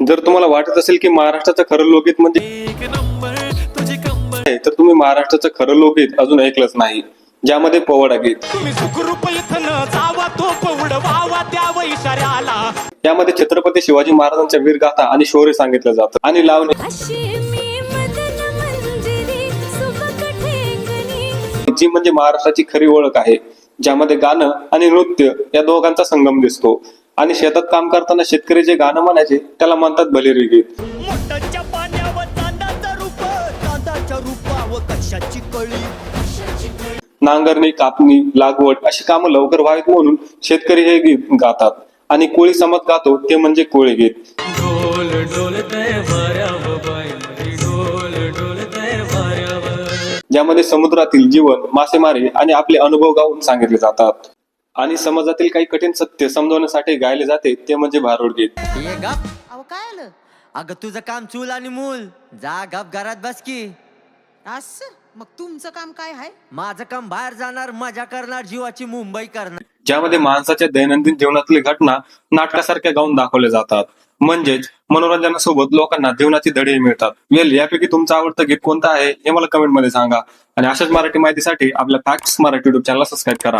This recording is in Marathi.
जर तुम्हाला वाटत असेल की महाराष्ट्राचं खरं लोकगीत म्हणजे तर तुम्ही महाराष्ट्राचं खरं लोकगीत अजून ऐकलंच नाही, ज्यामध्ये पोवाडा गीत. यामध्ये छत्रपती शिवाजी महाराजांच्या वीरगाथा आणि शौर्य सांगितलं जातं आणि लावणी जी म्हणजे महाराष्ट्राची खरी ओळख आहे, ज्यामध्ये गाणं आणि नृत्य या दोघांचा संगम दिसतो. आणि शेतात काम करताना शेतकरी जे गाणं म्हणायचे त्याला म्हणतात भलेरी गीत. नांगरणी, कापणी, लागवड अशी कामं लवकर व्हावीत म्हणून शेतकरी हे गीत गातात. आणि कोळी समाज गातो ते म्हणजे कोळी गीत. ज्यामध्ये समुद्रातील जीवन, मासेमारी आणि आपले अनुभव गाऊन सांगितले जातात. आणि समाजातील काही कठीण सत्य समजवण्यासाठी गायले जाते ते म्हणजे भारुड गीत. काय आलं? अगं तुझं काम चूल आणि मूल, जा गप घरात बस की. असं मग तुमचं काम काय आहे? माझं काम बाहेर जाणार, मजा करणार, जीवाची मुंबई करणार. ज्यामध्ये माणसाच्या दैनंदिन जीवनातली घटना नाटकासारख्या गाऊन दाखवल्या जातात. म्हणजेच मनोरंजनासोबत लोकांना जीवनाची धडे मिळतात. यापैकी तुमचं आवडतं गीत कोणतं आहे हे मला कमेंट मध्ये सांगा. आणि अशाच मराठी माहितीसाठी आपल्या facts Marathi YouTube channel subscribe करा.